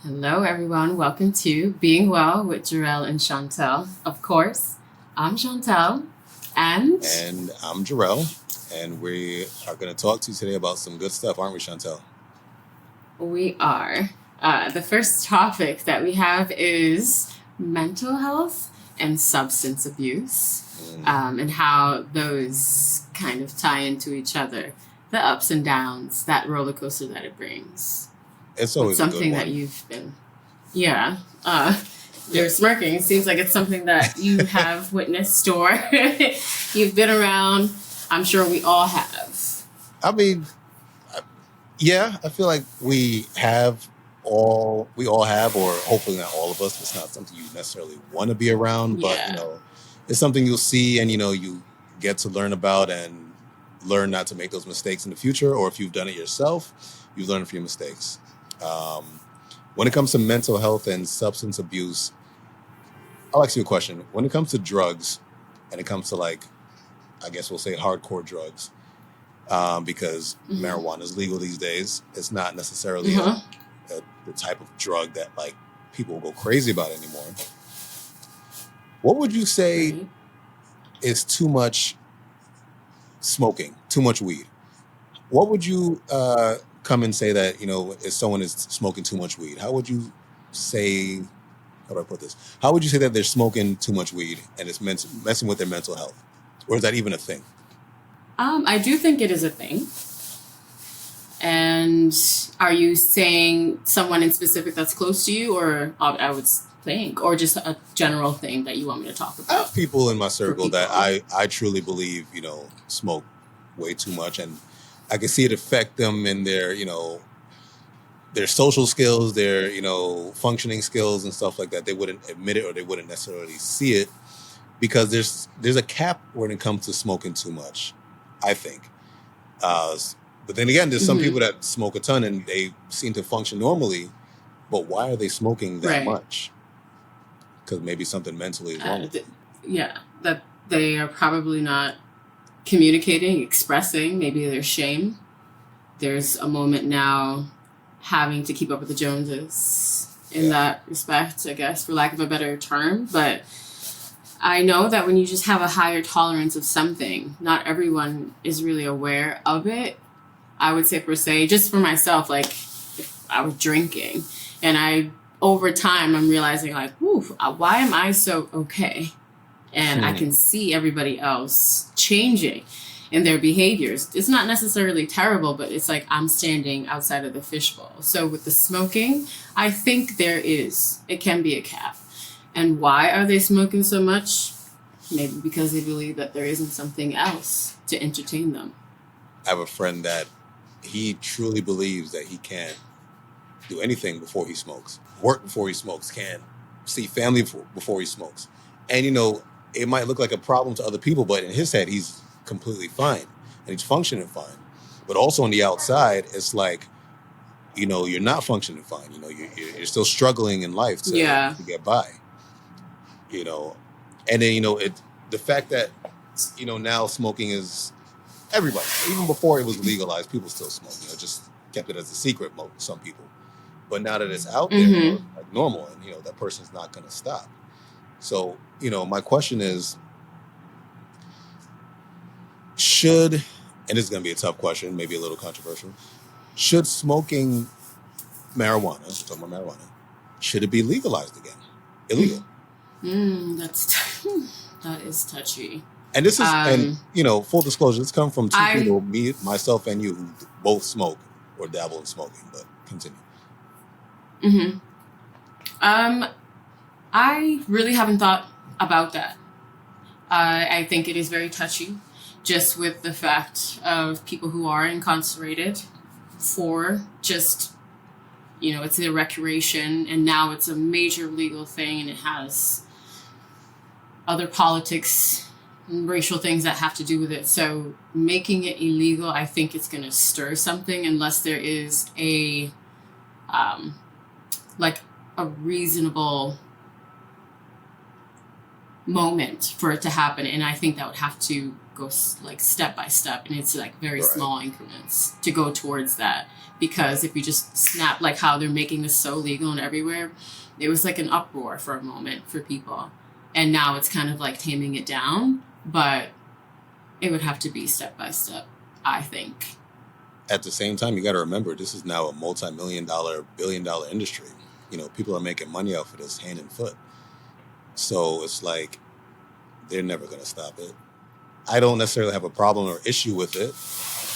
Hello, everyone. Welcome to Being Well with Jarrell and Chantel. Of course, I'm Chantel, and And I'm Jarrell, and we are going to talk to you today about some good stuff, aren't we, Chantel? we are. The first topic that we have is mental health and substance abuse, and how those kind of tie into each other, the ups and downs, that roller coaster that it brings. It's What's always a good something that one. you've been, yeah. You're smirking. It seems like it's something that you have witnessed or you've been around. I'm sure we all have. I mean, yeah, I feel like we all have, or hopefully not all of us. It's not something you necessarily want to be around, but Yeah. it's something you'll see, and you get to learn about and learn not to make those mistakes in the future. Or if you've done it yourself, you learn from your mistakes. Um, when it comes to mental health and substance abuse, I'll ask you a question. When it comes to drugs, and it comes to I guess we'll say hardcore drugs, because Mhm. marijuana is legal these days. It's not necessarily Uh-huh. the type of drug that people go crazy about anymore. What would you say Right. is too much smoking, too much weed? What would you come and say that if someone is smoking too much weed? How would you say? How do I put this? How would you say that they're smoking too much weed and it's messing with their mental health, or is that even a thing? I do think it is a thing. And are you saying someone in specific that's close to you, or I would think, or just a general thing that you want me to talk I about have people in my for circle that people? I truly believe smoke way too much, and I can see it affect them in their social skills, their functioning skills and stuff like that. They wouldn't admit it, or they wouldn't necessarily see it, because there's a cap when it comes to smoking too much, I think. Uh, but then again, there's some Hmm. people that smoke a ton and they seem to function normally. But why are they smoking that Right. much? Because maybe something mentally is wrong Uh, with th- them. yeah, that they are probably not communicating, expressing maybe their shame. There's a moment now having to keep up with the Joneses in Yeah. that respect, I guess, for lack of a better term. But I know that when you just have a higher tolerance of something, not everyone is really aware of it. I would say, per se, just for myself, like if I was drinking and over time, I'm realizing, like, why am I so okay? And I can see everybody else changing in their behaviors. It's not necessarily terrible, but it's like I'm standing outside of the fishbowl. So with the smoking, I think it can be a cap. And why are they smoking so much? Maybe because they believe that there isn't something else to entertain them. I have a friend that he truly believes that he can't do anything before he smokes, work before he smokes, can't see family before he smokes. And it might look like a problem to other people, but in his head, he's completely fine and he's functioning fine. But also on the outside, it's like, you're not functioning fine. You're still struggling in life to, Yeah. to get by. You know, and then the fact that now smoking is everybody. Even before it was legalized, people still smoke. Just kept it as a secret. Some people, but now that it's out there, Mm-hmm. it's like normal, and that person's not going to stop. So my question is, should, and this is going to be a tough question, maybe a little controversial, should smoking marijuana, talking about marijuana, should it be legalized again? Illegal. That is touchy. And this is, and Um, full disclosure, this comes from two I people, me, myself, and you, who both smoke or dabble in smoking. But continue. mhm. um, I really haven't thought about that. I think it is very touchy, just with the fact of people who are incarcerated for just it's a recreation, and now it's a major legal thing, and it has other politics and racial things that have to do with it. So making it illegal, I think it's going to stir something unless there is um, like a reasonable moment for it to happen. And I think that would have to go like step by step, and it's like very Right. small increments to go towards that. Because if you just snap, like how they're making this so legal and everywhere, it was like an uproar for a moment for people, and now it's kind of like taming it down. But it would have to be step by step, I think. At the same time, you got to remember this is now a multi-million-dollar, billion-dollar industry. You know, people are making money off of this hand and foot. So it's like they're never going to stop it. I don't necessarily have a problem or issue with it,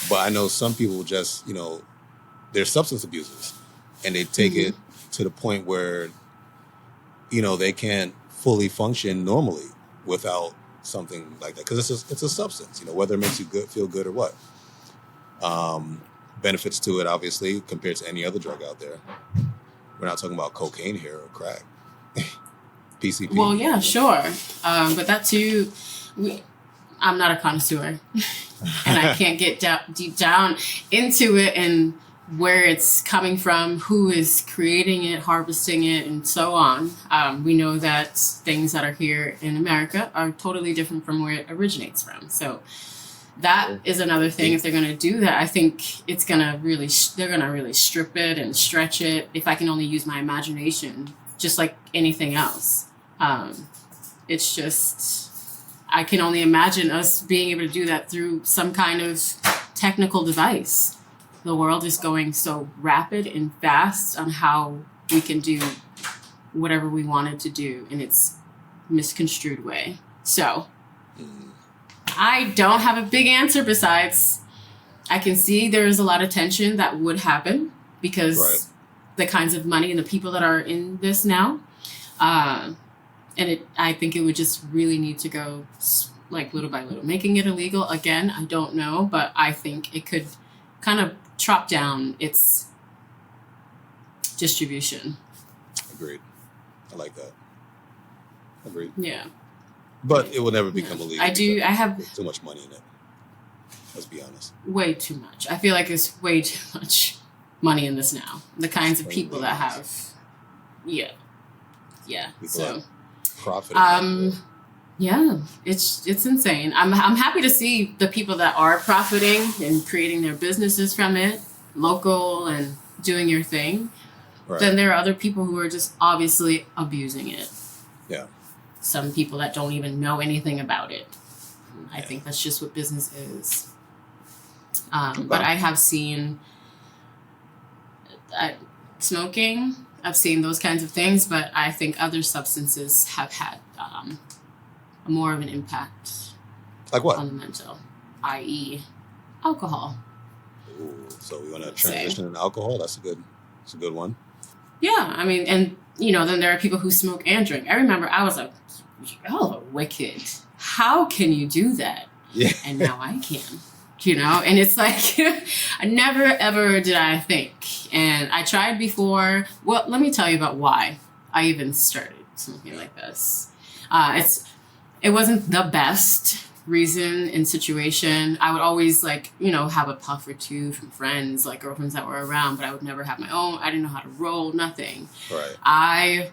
but I know some people just, you know, they're substance abusers, and they take Mm-hmm. it to the point where, you know, they can't fully function normally without something like that, because it's a substance, you know, whether it makes you feel good or what. Benefits to it, obviously, compared to any other drug out there. We're not talking about cocaine here or crack. PCP. Well, yeah, sure. But that too, I'm not a connoisseur, and I can't get deep down into it and where it's coming from, who is creating it, harvesting it, and so on. We know that things that are here in America are totally different from where it originates from. So that is another thing. If they're going to do that, I think it's going to really, they're going to really strip it and stretch it. If I can only use my imagination, just like anything else. It's just, I can only imagine us being able to do that through some kind of technical device. The world is going so rapid and fast on how we can do whatever we wanted to do in its misconstrued way. So I don't have a big answer besides I can see there's a lot of tension that would happen because Right. the kinds of money and the people that are in this now. And I think it would just really need to go like little by little. Making it illegal, again, I don't know, but I think it could kind of chop down its distribution. Agreed. I like that. Agreed. Yeah. But it will never become illegal. I do. because I have there's too much money in it. Let's be honest. way too much. I feel like there's way too much money in this now. The kinds of people that have, yeah. People So, have profiting off of it. yeah, it's insane. I'm happy to see the people that are profiting and creating their businesses from it, local and doing your thing. Right. Then there are other people who are just obviously abusing it. Yeah. Some people that don't even know anything about it. I Yeah. think that's just what business is. But I have seen smoking. I've seen those kinds of things, but I think other substances have had more of an impact Like what? on the mental, i.e., alcohol. Ooh, so we want to Say. transition into alcohol. That's a good one. Yeah, I mean, and then there are people who smoke and drink. I remember I was like, y'all are wicked. How can you do that? Yeah. And now I can. And it's like, I never ever did I think. And I tried before. Well, let me tell you about why I even started smoking like this. It wasn't the best reason and situation. I would always have a puff or two from friends, like girlfriends that were around, but I would never have my own. I didn't know how to roll, nothing. Right. I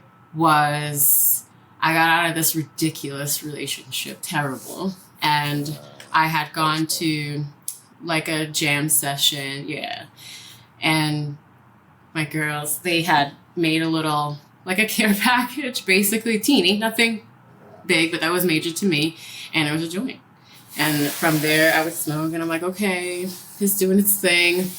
got out of this ridiculous relationship, terrible. And I had gone to like a jam session, yeah. And my girls, they had made a little, like a care package, basically teeny, nothing big, but that was major to me. And it was a joint. And from there, I would smoke, and I'm like, okay, it's doing its thing.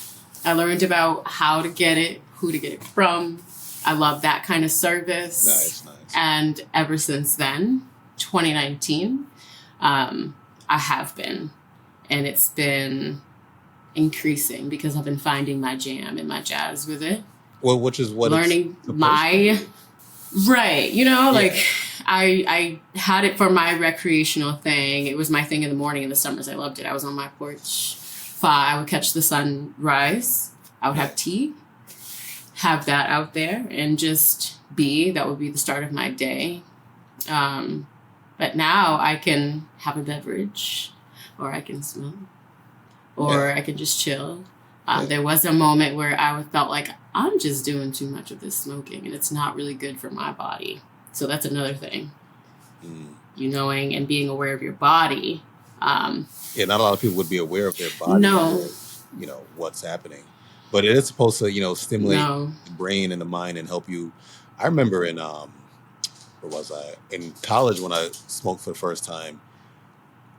I learned about how to get it, who to get it from. I love that kind of service. Nice. And ever since then, 2019, I have been. And it's been increasing because I've been finding my jam and my jazz with it. Well, which is what learning it's supposed my to be. right, like I had it for my recreational thing. It was my thing in the morning in the summers. I loved it. I was on my porch. I would catch the sun rise. I would have tea, have that out there, and just be. That would be the start of my day. But now I can have a beverage, or I can smoke, or I can just chill. There was a moment where I felt like I'm just doing too much of this smoking, and it's not really good for my body. So that's another thing. Mm. You knowing and being aware of your body Yeah, not a lot of people would be aware of their body, No, or, what's happening. But it is supposed to, stimulate no. the brain and the mind and help you. I remember where was I? In college when I smoked for the first time.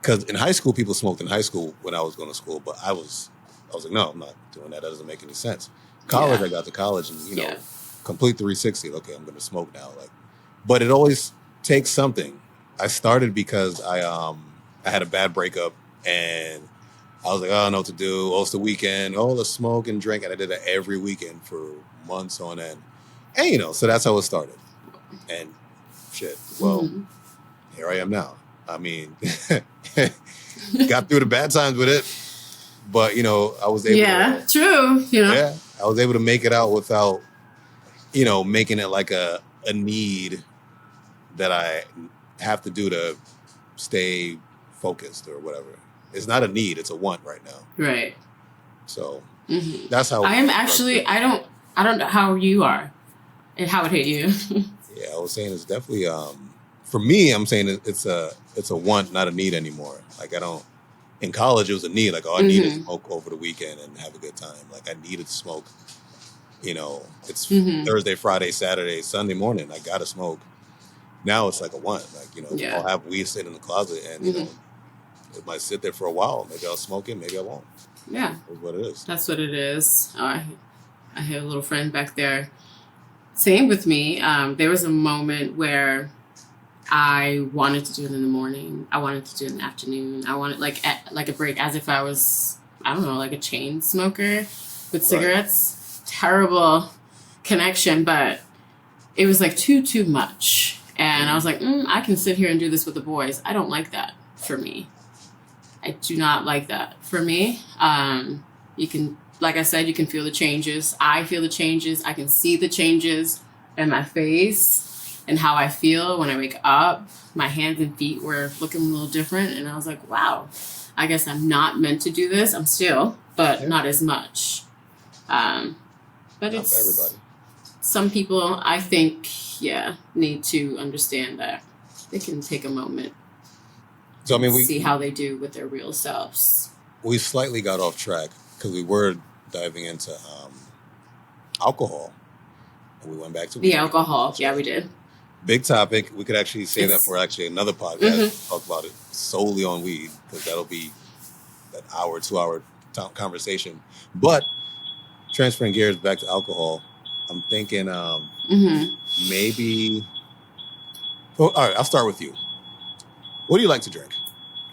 Because in high school, people smoked in high school when I was going to school, but I was like, no, I'm not doing that. That doesn't make any sense. College, Yeah, I got to college and, yeah, complete 360. Okay, I'm going to smoke now. Like, but it always takes something. I started because I had a bad breakup and I was like, oh, I don't know what to do. Oh, it's the weekend. Oh, let's smoke and drink. And I did that every weekend for months on end. And, so that's how it started. And shit, well, hmm here I am now. I mean, got through the bad times with it, but I was able yeah. to, True. yeah, I was able to make it out without, making it like a need that I have to do to stay focused or whatever. It's not a need; it's a want right now. Right. So hmm that's how I am I actually. feel. I don't know how you are, and how it hit you. Yeah, I was saying it's definitely for me. I'm saying it's a want, not a need anymore. Like I don't. In college, it was a need. Like, oh, I needed to hmm smoke over the weekend and have a good time. Like I needed to smoke. It's hmm Thursday, Friday, Saturday, Sunday morning. I gotta smoke. Now it's like a want. Like Yeah. I'll have weed sitting in the closet, and hmm it might sit there for a while. Maybe I'll smoke it. Maybe I won't. Yeah. That's what it is. That's what it is. I had a little friend back there. Same with me. There was a moment where I wanted to do it in the morning. I wanted to do it in the afternoon. I wanted like a break, as if I was, I don't know, like a chain smoker with Right. cigarettes. Terrible connection, but it was like too much. And I was Mm. like, I can sit here and do this with the boys. I don't like that for me. I do not like that for me. You can, like I said, you can feel the changes. I feel the changes. I can see the changes in my face and how I feel when I wake up. My hands and feet were looking a little different. And I was like, wow, I guess I'm not meant to do this. I'm still, but Yeah. not as much. Um, but Not for it's everybody. some people, I think, yeah, need to understand that they can take a moment So I and mean, see how they do with their real selves. we slightly got off track because we were diving into alcohol, and we went back to The weed. alcohol, yeah, So we did. big topic. We could actually say that It's for actually another hmm podcast. Talk about it solely on weed because that'll be an hour, 2 hour conversation. But transferring gears back to alcohol, I'm thinking hmm maybe. Oh, all right, I'll start with you. What do you like to drink?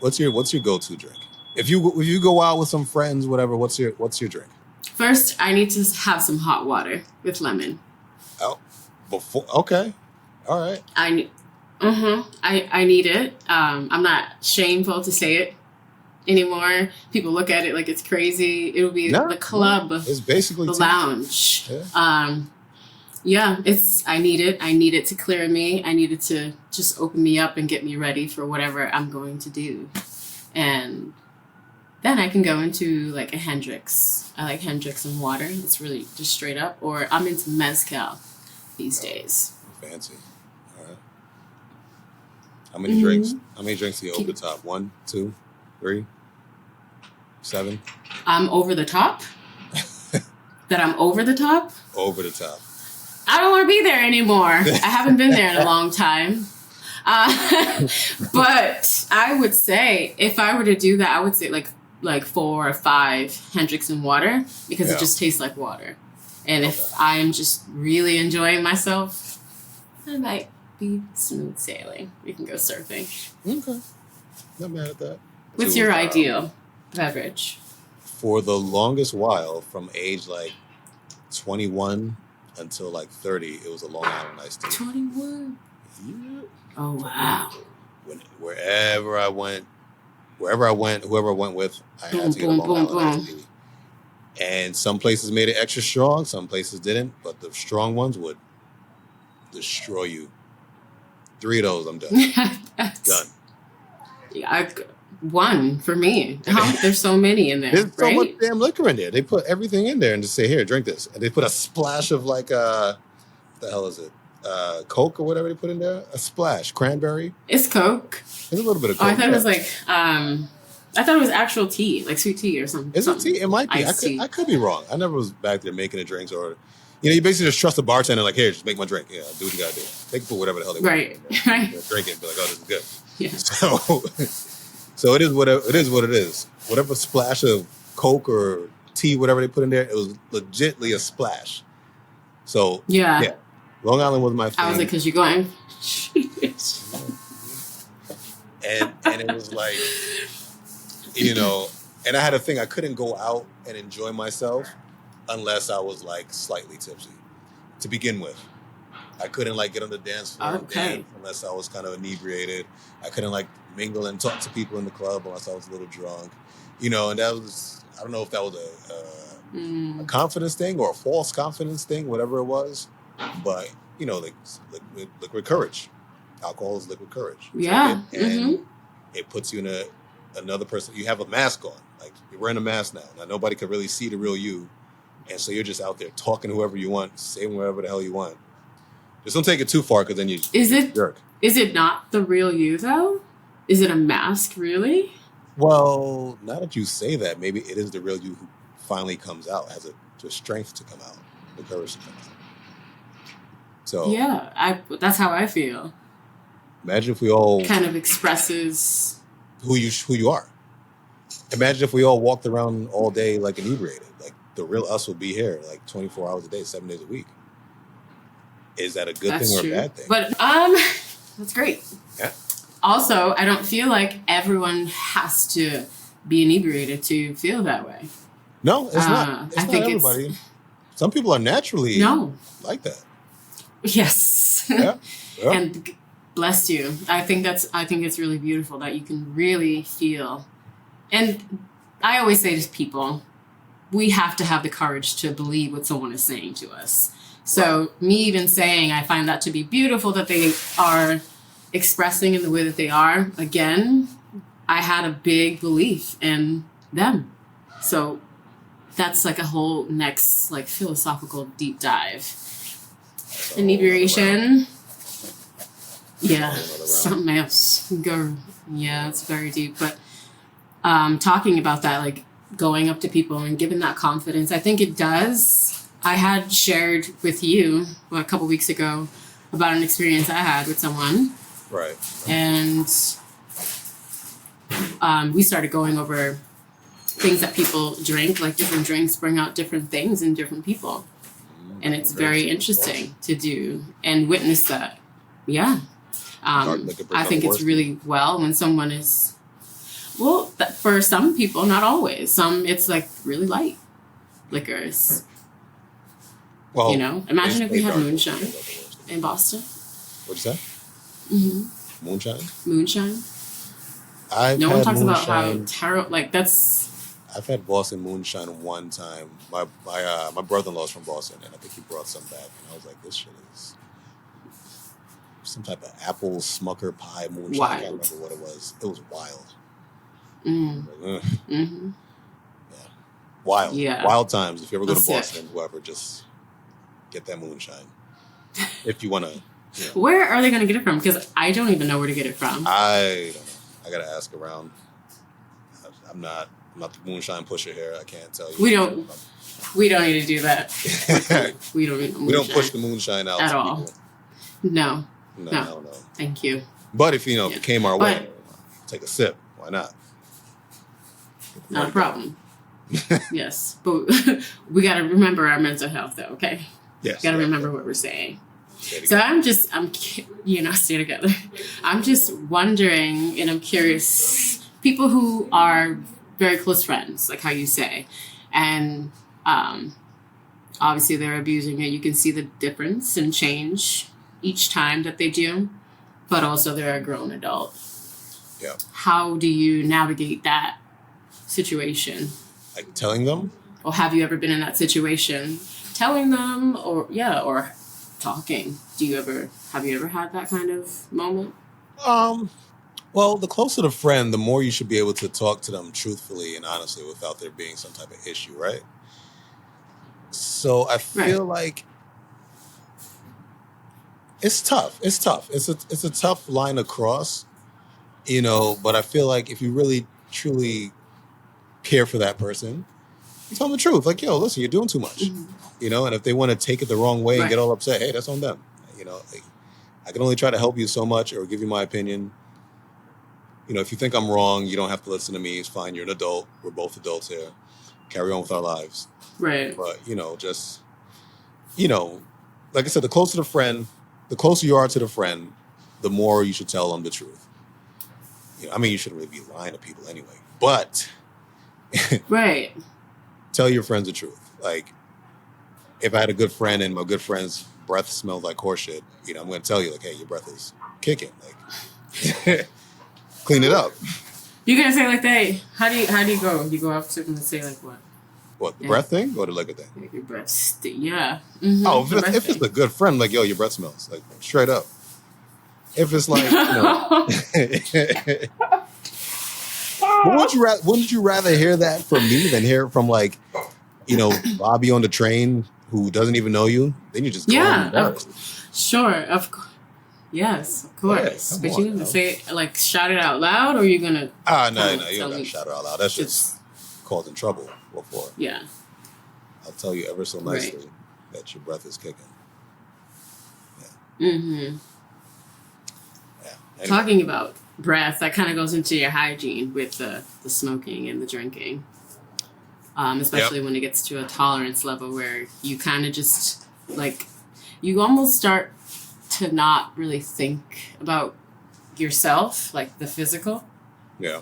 What's your go to drink? If you go out with some friends, whatever, what's your drink? First, I need to have some hot water with lemon. Oh, before okay, all right. I need it. I'm not shameful to say it anymore. People look at it like it's crazy. It would be No, the no, club, it's basically the tea. lounge. Yeah. Yeah, I need it. I need it to clear me. I need it to just open me up and get me ready for whatever I'm going to do. And then I can go into like a Hendrix. I like Hendrix and water. It's really just straight up. Or I'm into mezcal these Oh, days. fancy. All right. How many drinks? hmm How many drinks do you over the top? 1, 2, 3, 7? I'm over the top. That I'm over the top. Over the top. I don't want to be there anymore. I haven't been there in a long time. But I would say if I were to do that, I would say like 4 or 5 Hendrix and water because it Yeah. just tastes like water. And Okay. if I am just really enjoying myself, I might be smooth sailing. We can go surfing. Okay. Not mad at that. What's To your ideal beverage? for the longest while, from age like 21 until like 30, it was a Long Island iced tea. 21. Yeah. Oh wow. Wherever I went, whoever I went with, I had Boom, to get a boom, Long boom, Island iced boom. tea. And some places made it extra strong, some places didn't, but the strong ones would destroy you. 3 of those, I'm done. Done. Yeah, one for me. There's so many in there, There's so much right? damn liquor in there. They put everything in there and just say, here, drink this. And they put a splash of like, what the hell is it? Coke or whatever they put in there. A splash, cranberry. It's Coke. There's a little bit of Oh, Coke. I thought it was like I thought it was actual tea, like sweet tea or something. Is it tea? It might be. I could be wrong. I never was back there making the drinks, or you basically just trust the bartender. Like, here, just make my drink. Yeah, do what you gotta do. They can put whatever the hell they want. Right. Right. Drink it and be like, oh, this is good. Yeah. So it is what it is. Whatever splash of Coke or tea, whatever they put in there, it was legitly a splash. So yeah. Long Island was my thing. I was like, because you're going. and it was like, and I had a thing. I couldn't go out and enjoy myself unless I was like slightly tipsy to begin with. I couldn't like get on the dance floor and dance unless I was kind of inebriated. I couldn't like mingle and talk to people in the club unless I was a little drunk, and that was, I don't know if that was a confidence thing or a false confidence thing, whatever it was, but liquid courage. Alcohol is liquid courage. Yeah. And it puts you in another person. You have a mask on, like you're wearing a mask now nobody can really see the real you, and so you're just out there talking to whoever you want, saying whatever the hell you want. Just don't take it too far, because then you jerk. Is it not the real you, though? Is it a mask, really? Well, now that you say that, maybe it is the real you who finally comes out, has the strength to come out, the courage to come out. So yeah, that's how I feel. Imagine if we all kind of expresses who you are. Imagine if we all walked around all day like inebriated. Like the real us would be here like 24 hours a day, 7 days a week. Is that a good thing or a bad thing? But that's great. Yeah. Also, I don't feel like everyone has to be inebriated to feel that way. No, it's not. It's not everybody. Some people are naturally like that. Yes. Yeah. And bless you. I think it's really beautiful that you can really feel. And I always say to people, we have to have the courage to believe what someone is saying to us. So me even saying, I find that to be beautiful that they are expressing in the way that they are. Again, I had a big belief in them. So that's like a whole next like philosophical deep dive. Inebriation. Yeah, something else. Yeah, it's very deep. But talking about that, like going up to people and giving that confidence, I think it does. I had shared with you a couple weeks ago about an experience I had with someone. Right. And we started going over things that people drink, like different drinks bring out different things in different people. And it's very interesting to do and witness that. Yeah. I think it's really when someone is, for some people, not always. Some, it's like really light liquors. Well, imagine if we had moonshine in Boston. What'd you say? Mm-hmm. Moonshine? No one talks about how terrible, like that's... I've had Boston moonshine one time. My brother-in-law's from Boston, and I think he brought some back, and I was like, this shit is some type of apple Smucker pie moonshine. Wild. I can't remember what it was. It was wild. Like, mm-hmm. Yeah. Wild. Yeah. Wild times. If you ever go to Boston, whoever, just get that moonshine. If you want to. Where are they going to get it from? Because I don't even know where to get it from. I don't know. I got to ask around. I'm not the moonshine pusher here. I can't tell you. We don't need to do that. We don't need the moonshine. We don't push the moonshine out at to all. People. No. No. Thank you. But if if it came our way, take a sip. Why not? Not a problem. Yes, but we got to remember our mental health, though. Okay. Yes. Got to remember what we're saying. So stay together. I'm just wondering, and I'm curious, people who are very close friends, like how you say, and obviously they're abusing it. You can see the difference and change each time that they do, but also they're a grown adult. Yeah. How do you navigate that situation? Like telling them? Or have you ever been in that situation? Telling them or talking. Have you ever had that kind of moment? Well, the closer the friend, the more you should be able to talk to them truthfully and honestly without there being some type of issue, right? So I feel like it's tough. It's tough. It's a tough line to cross, you know. But I feel like if you really truly care for that person, you tell them the truth. Like, yo, listen, you're doing too much, Mhm. you know. And if they want to take it the wrong way and get Right. all upset, hey, that's on them. You know, like, I can only try to help you so much or give you my opinion. You know, if you think I'm wrong, you don't have to listen to me. It's fine. You're an adult. We're both adults here. Carry on with our lives. Right. But, you know, just, you know, like I said, the closer you are to the friend, the more you should tell them the truth. You know, I mean, you shouldn't really be lying to people anyway. But Right. tell your friends the truth. Like, if I had a good friend and my good friend's breath smelled like horseshit, you know, I'm going to tell you, like, hey, your breath is kicking. Like, clean it up. You're gonna say like that. How do you go? You go up to them and say like what? What, the Yeah. breath thing or the liquor thing? Like your breath yeah. Mm-hmm. Oh, The breath if it's thing. a good friend, like, yo, your breath smells. Like, straight up. If it's like, you know. But wouldn't you rather hear that from me than hear it from, like, you know, Bobby on the train who doesn't even know you? Then you just go home Yeah, embarrassed. sure, of course. Yes, of course. come But on you gonna now. say it, like shout it out loud, or you're gonna No, kinda you tell don't got to me shout it out loud. That's just it's causing trouble before. yeah, I'll tell you ever so right. nicely that your breath is kicking. Mm-hmm. Yeah. Anyway, Talking about breath, that kind of goes into your hygiene with the smoking and the drinking. yep. Especially when it gets to a tolerance level where you kind of just like you almost start to not really think about yourself, like the physical. Yeah.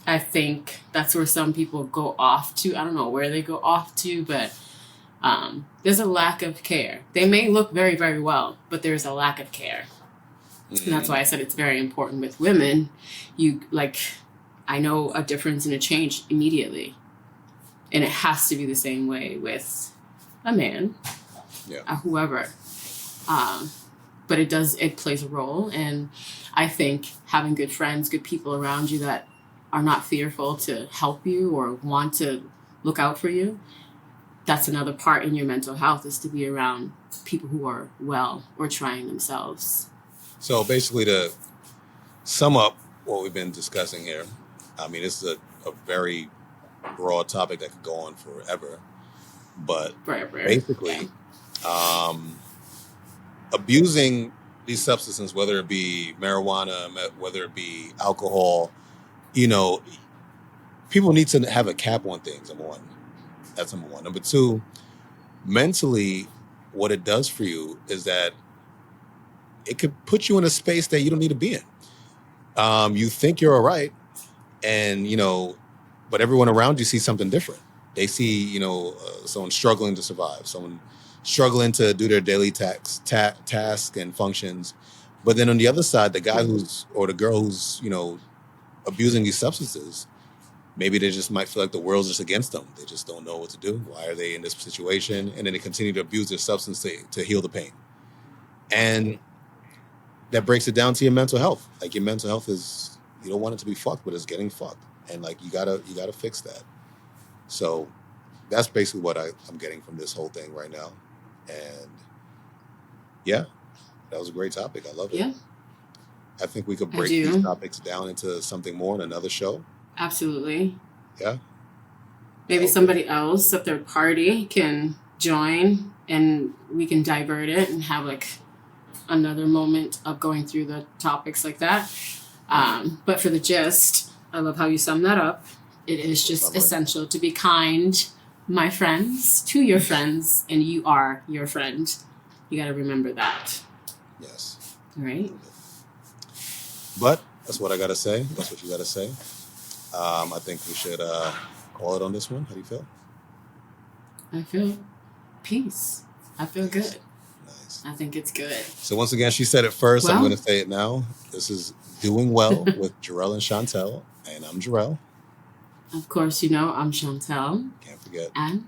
I think that's where some people go off to. I don't know where they go off to, but there's a lack of care. They may look very, very well, but there's a lack of care. And that's why I said it's very important with women. You like, I know a difference and a change immediately. And it has to be the same way with a man, Yeah. whoever. But it plays a role. And I think having good friends, good people around you that are not fearful to help you or want to look out for you, that's another part in your mental health, is to be around people who are well or trying themselves. So basically, to sum up what we've been discussing here, I mean, this is a very broad topic that could go on forever. But Forever. basically, Yeah. Abusing these substances, whether it be marijuana, whether it be alcohol, you know, people need to have a cap on things, number one. That's number one. Number two, mentally, what it does for you is that it could put you in a space that you don't need to be in. You think you're all right, and, you know, but everyone around you sees something different. They see, you know, someone struggling to survive, someone struggling to do their daily task and functions. But then on the other side, the guy or the girl who's, you know, abusing these substances, maybe they just might feel like the world's just against them. They just don't know what to do. Why are they in this situation? And then they continue to abuse their substance to heal the pain. And that breaks it down to your mental health. Like, your mental health is, you don't want it to be fucked, but it's getting fucked. And, like, you gotta fix that. So that's basically what I'm getting from this whole thing right now. And yeah, that was a great topic. I love it. Yeah, I think we could I break these do. topics down into something more in another show. Absolutely. Yeah. Maybe Okay. somebody else, a third party, can join and we can divert it and have like another moment of going through the topics like that. But for the gist, I love how you sum that up. It is just Summary. essential to be kind, my friends, to your friends, and you are your friend. You got to remember that, Yes. right? But that's what I gotta say. That's what you gotta say. I think we should call it on this one. How do you feel? I feel peace. I feel good. Nice. I think it's good. So once again, she said it first. I'm Well, going to say it now. This is Doing Well with Jarrell and Chantel, and I'm Jarrell. of course, you know, I'm Chantel, Can't forget, and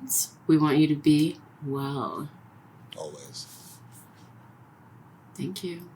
we want you to be well. always. Thank you.